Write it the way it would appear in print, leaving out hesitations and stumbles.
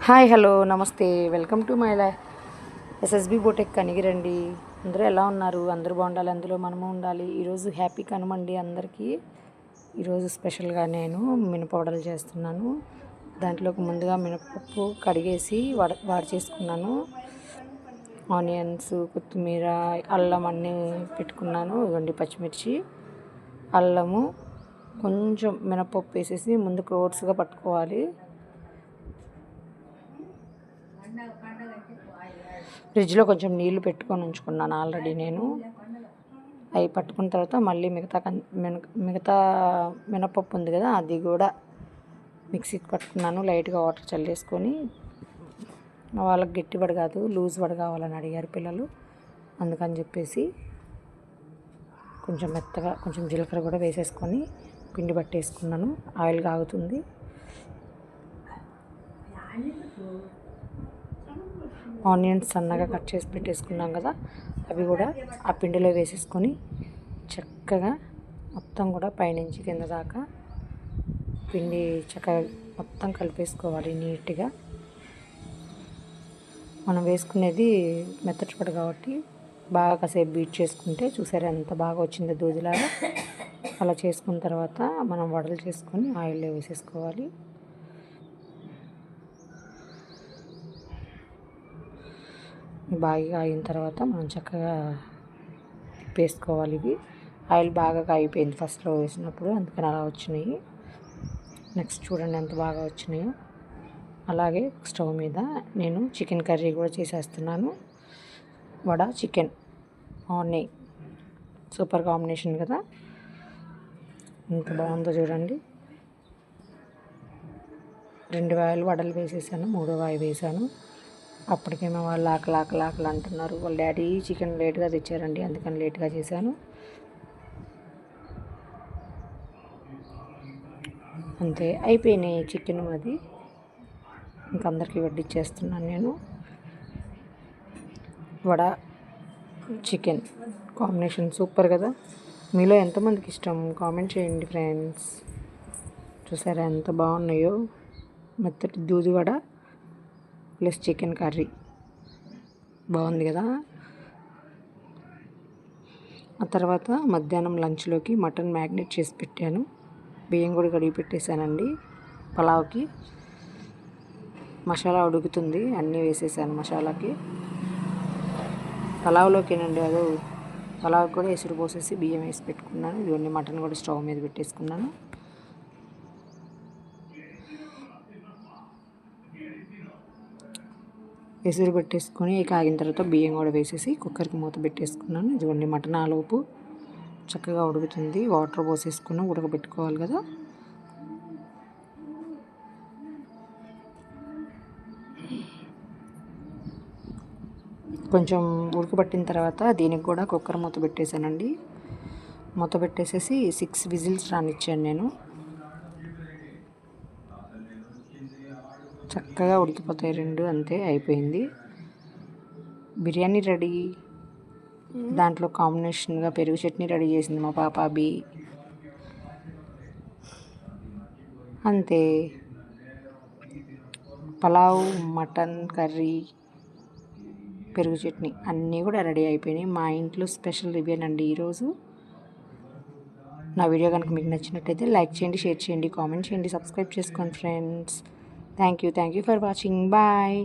Hi hello నమస్తే welcome to my SSB బోటెక్ కనిగిరండి. అందరూ ఎలా ఉన్నారు? అందరూ బాగుండాలి, అందులో మనము ఉండాలి. ఈరోజు హ్యాపీ కనుమండి అందరికీ. ఈరోజు స్పెషల్గా నేను మినపవడలు చేస్తున్నాను. దాంట్లోకి ముందుగా మినపప్పు కడిగేసి వాడి చేసుకున్నాను. ఆనియన్స్, కొత్తిమీర, అల్లం అన్నీ పెట్టుకున్నాను. ఇవ్వండి పచ్చిమిర్చి, అల్లము, కొంచెం మినపప్పు వేసేసి ముందు కోర్స్గా పట్టుకోవాలి. ఫ్రిడ్జ్లో కొంచెం నీళ్లు పెట్టుకొని ఉంచుకున్నాను ఆల్రెడీ నేను. అవి పట్టుకున్న తర్వాత మళ్ళీ మిగతా మినపప్పు ఉంది కదా, అది కూడా మిక్సీకి పట్టుకున్నాను. లైట్గా వాటర్ చల్లేసుకొని, వాళ్ళకి గట్టి వడ కాదు లూజ్ వడ కావాలని అడిగారు పిల్లలు, అందుకని చెప్పేసి కొంచెం మెత్తగా కొంచెం జీలకర్ర కూడా వేసేసుకొని పిండి పట్టేసుకున్నాను. ఆయిల్ కాగుతుంది. ఆనియన్స్ సన్నగా కట్ చేసి పెట్టేసుకున్నాం కదా, అవి కూడా ఆ పిండిలో వేసేసుకొని చక్కగా మొత్తం కూడా పైనుంచి కింద దాకా పిండి చక్కగా మొత్తం కలిపేసుకోవాలి నీట్గా. మనం వేసుకునేది మెత్తటి పడు కాబట్టి బాగా కాసేపు బీట్ చేసుకుంటే, చూసారా ఎంత బాగా వచ్చిందో దూదిలాగా. అలా చేసుకున్న తర్వాత మనం వడలు చేసుకొని ఆయిల్లో వేసేసుకోవాలి. బాగా అయిన తర్వాత మనం చక్కగా తిప్పేసుకోవాలి. ఇవి ఆయిల్ బాగా కాగిపోయింది ఫస్ట్లో వేసినప్పుడు, అందుకని అలా వచ్చినాయి. నెక్స్ట్ చూడండి ఎంత బాగా వచ్చినాయో. అలాగే స్టవ్ మీద నేను చికెన్ కర్రీ కూడా చేసేస్తున్నాను. Vada chicken onion super combination కదా, ఎంత బాగుందో చూడండి. 2 వాయిలు వడలు వేసేసాను, 3వ వాయి వేసాను. అప్పటికేమో వాళ్ళు ఆకలి అంటున్నారు. వాళ్ళ డాడీ చికెన్ లేట్గా తెచ్చారండి, అందుకని లేట్గా చేశాను. అంతే అయిపోయినాయి చికెన్. అది ఇంకందరికీ వడ్డిచ్చేస్తున్నాను నేను. వడ చికెన్ కాంబినేషన్ సూపర్ కదా. మీలో ఎంతమందికి ఇష్టం కామెంట్ చేయండి ఫ్రెండ్స్. చూసారా ఎంత బాగున్నాయో. మెత్తటి దూది వడ ప్లస్ చికెన్ కర్రీ బాగుంది కదా. ఆ తర్వాత మధ్యాహ్నం లంచ్లోకి మటన్ మ్యాగ్నేట్ చేసి పెట్టాను. బియ్యం కూడా కడిగి పెట్టేశానండి. పలావ్కి మసాలా ఉడుకుతుంది, అన్నీ వేసేసాను మసాలాకి. పలావ్లోకేనండి, అదో పలావ్ కూడా ఎసురు పోసేసి బియ్యం వేసి పెట్టుకున్నాను. ఇవన్నీ మటన్ కూడా స్టవ్ మీద పెట్టేసుకున్నాను. ఎసురు పెట్టేసుకొని కాగిన తర్వాత బియ్యం కూడా వేసేసి కుక్కర్కి మూత పెట్టేసుకున్నాను. ఇదిగోండి మటన్ ఆలోపు చక్కగా ఉడుకుతుంది. వాటర్ పోసేసుకున్నాం, ఉడకబెట్టుకోవాలి కదా. కొంచెం ఉడకబట్టిన తర్వాత దీనికి కూడా కుక్కర్ మూత పెట్టేశానండి. మూత పెట్టేసేసి 6 విజిల్స్ రానిచ్చాను నేను. చక్కగా ఉడికిపోతాయి 2, అంతే అయిపోయింది. బిర్యానీ రెడీ. దాంట్లో కాంబినేషన్గా పెరుగు చట్నీ రెడీ చేసింది మా పాప అభి. అంతే, పలావ్, మటన్ కర్రీ, పెరుగు చట్నీ అన్నీ కూడా రెడీ అయిపోయినాయి. మా ఇంట్లో స్పెషల్ ఇవేనండి ఈరోజు. నా వీడియో కనుక మీకు నచ్చినట్టయితే లైక్ చేయండి, షేర్ చేయండి, కామెంట్ చేయండి, సబ్స్క్రైబ్ చేసుకోండి friends. Thank you for watching. Bye.